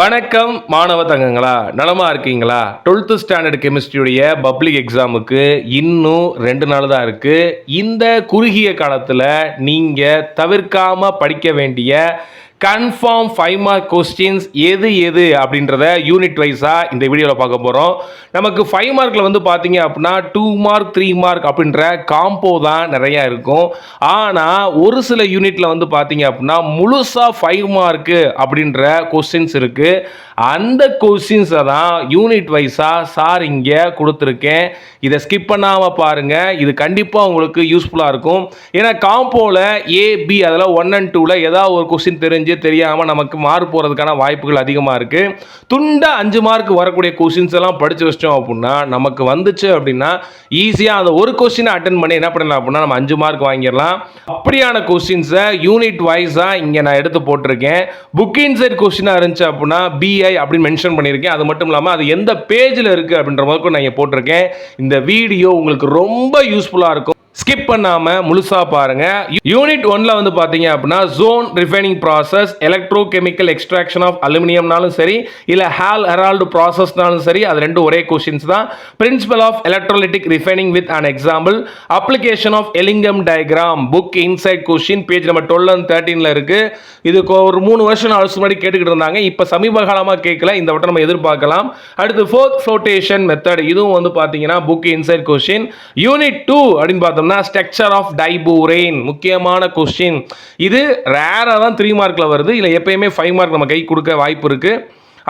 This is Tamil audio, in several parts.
வணக்கம் மாணவ தங்கங்களா, நலமா இருக்கீங்களா? 12th ஸ்டாண்டர்ட் கெமிஸ்ட்ரியுடைய பப்ளிக் எக்ஸாமுக்கு இன்னும் 2 நாள் தான் இருக்கு. இந்த குறுகிய காலத்துல நீங்க தவிர்க்காம படிக்க வேண்டிய கன்ஃபார்ம் 5 மார்க் கொஸ்டின்ஸ் எது எது அப்படின்றத யூனிட் வைஸா இந்த வீடியோவில் பார்க்க போகிறோம். நமக்கு 5 மார்க்கில் வந்து பார்த்தீங்க அப்படின்னா 2 மார்க் 3 மார்க் அப்படின்ற காம்போ தான் நிறையா இருக்கும். ஆனால் ஒரு சில யூனிட்டில் வந்து பார்த்தீங்க அப்படின்னா முழுசாக 5 மார்க்கு அப்படின்ற கொஸ்டின்ஸ் இருக்குது. அந்த கொஸ்டின்ஸை தான் யூனிட் வைஸாக சார் இங்கே கொடுத்துருக்கேன். இதை ஸ்கிப் பண்ணாமல் பாருங்கள். இது கண்டிப்பாக உங்களுக்கு யூஸ்ஃபுல்லாக இருக்கும். ஏன்னா காம்போவில் ஏபி அதில் 1 and 2ல் ஏதாவது ஒரு கொஸ்டின் தெரிஞ்சு தெரியாமல் நமக்கு மார்க் போகிறதுக்கான வாய்ப்புகள் அதிகமாக இருக்குது. துண்டா 5 மார்க் வரக்கூடிய கொஸ்டின்ஸ் எல்லாம் படித்து வச்சிட்டோம் அப்படின்னா நமக்கு வந்துச்சு அப்படின்னா ஈஸியாக அந்த ஒரு கொஸ்டினை அட்டன் பண்ணி என்ன பண்ணலாம் அப்படின்னா நம்ம 5 மார்க் வாங்கிடலாம். அப்படியான கொஸ்டின்ஸை யூனிட் வைஸாக இங்கே நான் எடுத்து போட்டிருக்கேன். புக் இன்சைட் கொஸ்டினாக இருந்துச்சு அப்படின்னா பிஐ அப்படின்னு மென்ஷன் பண்ணியிருக்கேன். அது மட்டும் இல்லாமல் அது எந்த பேஜில் இருக்குது அப்படின்ற மாதிரி நான் இங்கே போட்டிருக்கேன். இந்த வீடியோ உங்களுக்கு ரொம்ப யூஸ்ஃபுல்லாக இருக்கும். ஸ்கிப் பண்ணாம முழுசா பாருங்க. யூனிட் 1ல வந்து பாத்தீங்க அப்படின்னா zone refining process, electro chemical extraction of அலுமினியம்னாலும் சரி, இல்ல ஹால் ஹெரால்டு ப்ராசஸ்னாலும் சரி, அது ரெண்டும் ஒரே கொஸ்டின்ஸ் தான். Principle of electrolytic refining with an example, application of Ellingham diagram, book inside question, page number 12 and 13ல இருக்கு. இதுக்கு ஒரு 3 வருஷம் ஆல்சோ முன்னாடி கேட்டுக்கிட்டு இருந்தாங்க. இப்போ சமீப காலமாக கேட்கல, இந்த வட்டம் நம்ம எதிர்பார்க்கலாம். அடுத்து ஃபோர்த் ஃப்ளோட்டேஷன் மெத்தட், இதுவும் வந்து பாத்தீங்கன்னா புக் இன்சைட் கொஸ்டின். யூனிட் 2 அப்படின்னு பார்த்தோம்னா ஸ்ட்ரக்சர் ஆஃப் டைபூரேன், முக்கியமான கொஸ்டின். இது ரேரா தான் 3 மார்க்ல வருது. இல்ல எப்பயுமே 5 மார்க் நம்ம கை கொடுக்க வாய்ப்பு இருக்கு.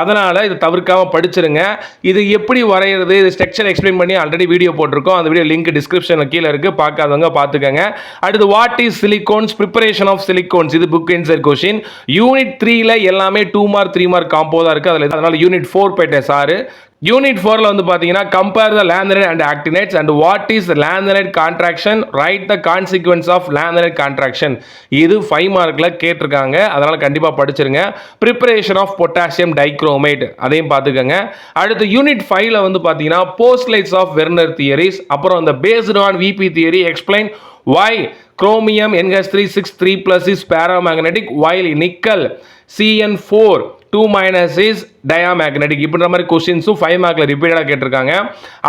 அதனால இது தவிர்க்காம படிச்சிருங்க. இது எப்படி வரைகிறது, இது ஸ்ட்ரக்சர் எக்ஸ்பிளைன் பண்ணி ஆல்ரெடி வீடியோ போட்டிருக்கோம். அந்த வீடியோ லிங்க் டிஸ்கிரிப்ஷன்ல கீழே இருக்கு, பார்க்காதவங்க பார்த்துக்கங்க. அடுத்து what is silicones, preparation of silicones, இது புக் இன்சைட் கொஸ்டின். யூனிட் 3ல எல்லாமே 2 மார்க் 3 மார்க் காம்போ தான் இருக்கு. அதனால யூனிட் 4 போயிட்டேன் சார். யூனிட் 4ல வந்து பாத்தீங்கன்னா compare the lanthanide and actinides and what is lanthanide contraction, write the consequences of lanthanide contraction. இது 5 மார்க்ல கேட்டிருக்காங்க. அதனால கண்டிப்பா படிச்சிருங்க. பிரிப்பரேஷன் ஆஃப் பொட்டாசியம் டைக்ரோமேட், அதையும் பார்த்துக்கங்க. அடுத்து யூனிட் 5ல வந்து பாத்தீங்கன்னா போஸ்ட்லைட்ஸ் ஆஃப் வெர்னர் தியரிஸ், அப்புறம் அந்த based on VP theory explain why chromium NH3 6 3+ is paramagnetic while nickel CN4 2- is diamagnetic. இப்படின்ற மாதிரி கொஸ்டின்ஸும் 5 மார்க்ல ரிப்பீட்டடாக கேட்டிருக்காங்க.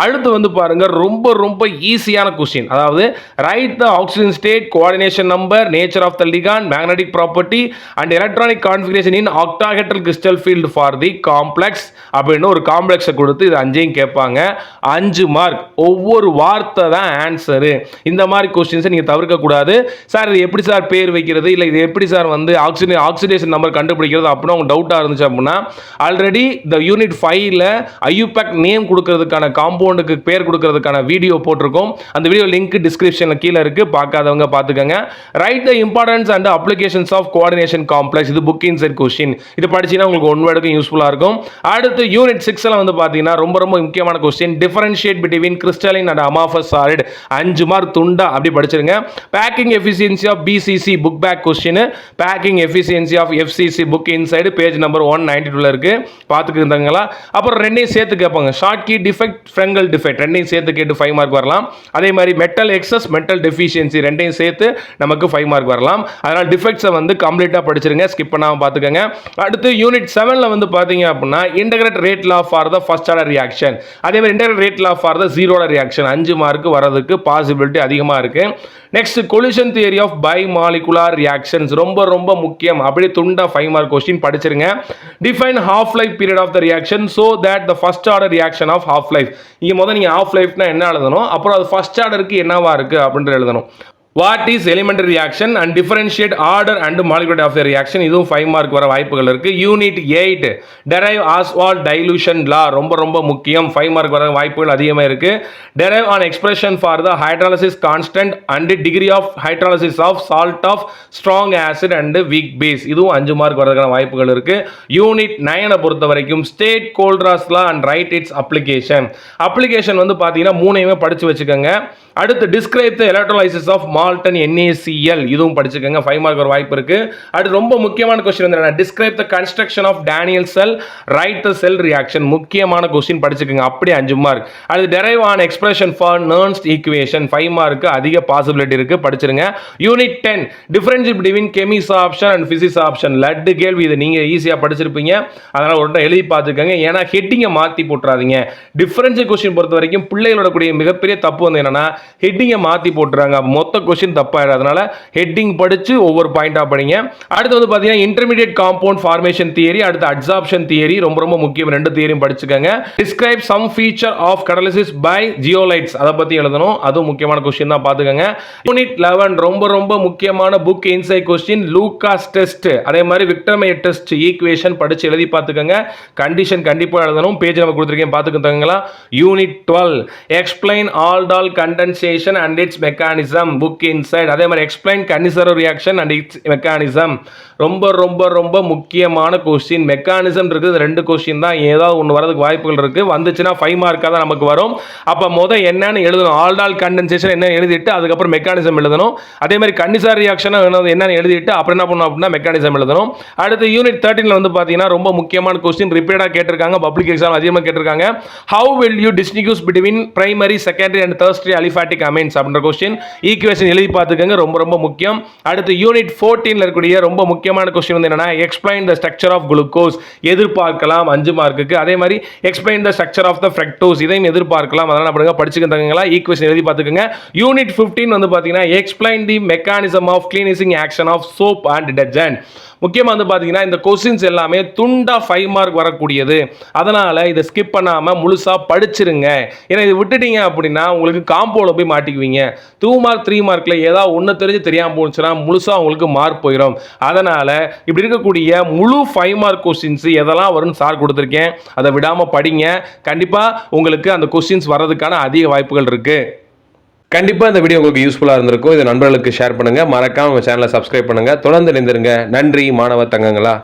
அடுத்து வந்து பாருங்க ரொம்ப ரொம்ப ஈஸியான கொஸ்டின். அதாவது write the oxygen state, coordination number, nature of the ligand, magnetic property and electronic configuration in octahedral crystal field for the complex அப்படின்னு ஒரு காம்ப்ளெக்ஸை கொடுத்து இது 5ஐயும் கேட்பாங்க. 5 மார்க். ஒவ்வொரு வார்த்தை தான் ஆன்சரு. இந்த மாதிரி கொஸ்டின்ஸை நீங்கள் தவிர்க்கக்கூடாது. சார் இது எப்படி சார் பேர் வைக்கிறது, இல்லை இது எப்படி சார் வந்து ஆக்சிடேஷன் நம்பர் கண்டுபிடிக்கிறது அப்படின்னு உங்களுக்கு டவுட்டாக இருந்துச்சு அப்படின்னா ஆல்ரெடி இந்த யூனிட் 5ல ஐயூபேக் நேம் கொடுக்கிறதுக்கான காம்பவுண்டுக்கு பேர் கொடுக்கிறதுக்கான வீடியோ போட்டிருக்கோம். அந்த வீடியோ லிங்க் டிஸ்கிரிப்ஷன்ல கீழே இருக்கு, பார்க்காதவங்க பார்த்துக்கங்க. Write the importance and applications of coordination complex, இது புக் இன்சைட் கொஸ்டின். இது படிச்சீங்கன்னா உங்களுக்கு ஒன் வேர்டுக்கும் யூஸ்ஃபுல்லா இருக்கும். அடுத்து யூனிட் 6ல வந்து பாத்தீங்கன்னா ரொம்ப ரொம்ப முக்கியமான question, differentiate between crystalline and amorphous solid. 5 mark துண்டா அப்படி படிச்சிருங்க. Packing efficiency of BCC book back question, packing efficiency of FCC book inside, page number 192ல இருக்கு, பார்த்துக்கிட்டாங்களா? அப்புறம் ரெண்டையும் சேர்த்து கேட்பாங்க. Schottky defect, Frenkel defect ரெண்டையும் சேர்த்து கேட்டு 5 மார்க் வரலாம். அதே மாதிரி மெட்டல் எக்ஸஸ், மெட்டல் டெஃபிஷியன்சி ரெண்டையும் சேர்த்து நமக்கு 5 மார்க் வரலாம். அதனால டிஃபெக்ட்ஸை வந்து கம்ப்ளீட்டா படிச்சிருங்க, ஸ்கிப் பண்ணாம பார்த்துக்கங்க. அடுத்து யூனிட் 7ல வந்து பாத்தீங்க அப்படின்னா integrate rate law for the first order reaction, அதே மாதிரி integrate rate law for the zero order reaction. 5 mark வரதுக்கு பாசிபிலிட்டி அதிகமா இருக்கு. Next collision theory of bimolecular reactions, ரொம்ப ரொம்ப முக்கியம். அப்படியே துண்டா 5 மார்க் கொஸ்டின் படிச்சிருங்க. Define half life period of the reaction so that the first order reaction of half life, இங்க முதல்ல நீங்க half life னா என்ன எழுதணும், அப்புறம் அது ஃபர்ஸ்ட் ஆர்டருக்கு என்னவா இருக்கு அப்படின்றது எழுதணும். What is elementary reaction and differentiate order and molecularity of the reaction, இதுவும் 5 மார்க் வர வாய்ப்புகள் இருக்கு. Unit 8 derive Ostwald dilution law, ரொம்ப ரொம்ப முக்கியம். 5 மார்க் வர வாய்ப்புகள் அதிகமாக இருக்கு. Derive an expression for the hydrolysis constant and degree of hydrolysis of salt of strong acid and weak base, இதுவும் 5 மார்க் வரதுக்கான வாய்ப்புகள் இருக்கு. யூனிட் 9 பொறுத்த வரைக்கும் ஸ்டேட் கோல்ட்ராஸ் law and write its application. Application வந்து பாத்தீங்கன்னா 3ஐயுமே படிச்சு வச்சுக்கோங்க. அடுத்து describe the electrolysis of salt and NaCl இதுவும் படிச்சுக்கோங்க, 5 மார்க் ஒரு வாய்ப்பு இருக்கு. அடுத்து ரொம்ப முக்கியமான கொஸ்டின் வந்து என்ன, describe the construction of Daniell cell, write the cell reaction, முக்கியமான கொஸ்டின் படிச்சுக்கோங்க, அப்படியே 5 மார்க். அடுத்து derive an expression for Nernst equation, 5 mark அதிக பாசிபிலிட்டி இருக்கு, படிச்சிருங்க. Unit 10 differentiate between chemisorption and physisorption, லட்டு கேள்வி, இது நீங்க ஈஸியா படிச்சிருப்பீங்க, அதனால ஒரு எழுதி பார்த்துக்கோங்க. ஏன்னா ஹெட்டிங்கை மாத்தி போட்டுறாதீங்க. டிஃபரன்ஷியல் கொஸ்டின் பொறுத்த வரைக்கும் பிள்ளைகளோட கூடிய மிகப்பெரிய தப்பு வந்து என்னன்னா ஹெட்டிங்கை மாத்தி போட்டுறாங்க, மொத்த கொஸ்டின் தப்பாயிடும். அதனால ஹெட்டிங் படிச்சு ஒவ்வொரு பாயிண்டா படிங்க. அடுத்து வந்து பாத்தீங்கன்னா இன்டர்மீடியட் காம்பவுண்ட் ஃபார்மேஷன் தியரி, அடுத்து அட்சார்ப்ஷன் தியரி, ரொம்ப ரொம்ப முக்கியம், ரெண்டு தியரியும் படிச்சுக்கோங்க. Describe some feature of catalysis by zeolites, அதை பத்தி எழுதணும், அதுவும் முக்கியமான கொஸ்டின் தான், பாத்துக்கோங்க. யூனிட் 11 ரொம்ப ரொம்ப முக்கியமான book inside question, Lucas test, அதே மாதிரி விக்டர்மேயர் டெஸ்ட் ஈக்குவேஷன் படிச்சு எழுதி பார்த்துக்கோங்க. கண்டிஷன் கண்டிப்பா எழுதணும், பேஜ் நம்ம கொடுத்துருக்கேன் பார்த்துக்கோங்களா. Unit 12 explain aldol condensation and its mechanism, book inside, அதே மாதிரி explain Cannizzaro reaction and its mechanism, ரொம்ப ரொம்ப ரொம்ப முக்கியமான கொஸ்டின். மெக்கானிசம் இருக்குது, ரெண்டு கொஸ்டின் தான், ஏதாவது ஒன்று வரதுக்கு வாய்ப்புகள் இருக்கு, வந்துச்சுன்னா 5 மார்க்காக தான் நமக்கு வரும். அப்போ முதல் என்னன்னு எழுதணும், ஆல்டால் கண்டென்சேஷன் என்ன எழுதிட்டு அதுக்கப்புறம் மெக்கானிசம் எழுதணும். அதே மாதிரி கன்னிசார் ரியாக்ஷன் என்னன்னு எழுதிட்டு அப்புறம் என்ன பண்ணணும் அப்படின்னா மெக்கானிசம் எழுதணும். அடுத்து யூனிட் 13 வந்து பார்த்தீங்கன்னா ரொம்ப முக்கியமான கொஸ்டின், ரிப்பீட்டடாக கேட்டிருக்காங்க, பப்ளிக் எக்ஸாம் அதிகமாக கேட்டிருக்காங்க. How will you distinguish between primary, secondary and tertiary aliphatic amines அப்படின்ற கொஸ்டின், ஈக்குவேஷன் எழுதி பார்த்துக்கோங்க, ரொம்ப ரொம்ப முக்கியம். அடுத்து யூனிட் 14 இருக்கக்கூடிய ரொம்ப முக்கியமான கொஸ்டின் வந்து என்னன்னா explain the structure of glucose, எதிர்பார்க்கலாம் 5 மார்க்குக்கு. அதே மாதிரி explain the structure of the fructose, இதையும் எதிர்பார்க்கலாம், அதனால அப்படிங்க படிச்சுக்கோங்களா, ஈக்குவேஷன் எழுதி பார்த்துக்கோங்க. யூனிட் 15 வந்து பார்த்தீங்கன்னா explain the mechanism of cleansing action of soap and detergent. முக்கியமாக வந்து பார்த்தீங்கன்னா இந்த கொஸ்டின்ஸ் எல்லாமே துண்டா 5 மார்க் வரக்கூடியது, அதனால இதை ஸ்கிப் பண்ணாமல் முழுசாக படிச்சிருங்க. ஏன்னா இதை விட்டுட்டீங்க அப்படின்னா உங்களுக்கு காம்போவில் போய் மாட்டிக்குவீங்க. 2 மார்க் 3 மார்க்கில் ஏதாவது ஒன்று தெரிஞ்சு தெரியாமல் போச்சுன்னா முழுசாக உங்களுக்கு மார்க் போயிடும். அதனால் இப்படி இருக்கக்கூடிய முழு 5 மார்க் கொஸ்டின்ஸ் எதெல்லாம் வரும்னு சார் கொடுத்துருக்கேன், அதை விடாமல் படிங்க. கண்டிப்பாக உங்களுக்கு அந்த கொஸ்டின்ஸ் வர்றதுக்கான அதிக வாய்ப்புகள் இருக்குது. கண்டிப்பாக இந்த வீடியோ உங்களுக்கு யூஸ்ஃபுல்லாக இருந்திருக்கும். இதை நண்பர்களுக்கு ஷேர் பண்ணுங்கள், மறக்காம உங்கள் சேனலை சப்ஸ்கிரைப் பண்ணுங்கள், தொடர்ந்து இணைந்திருங்க. நன்றி மாணவ தங்கங்களா.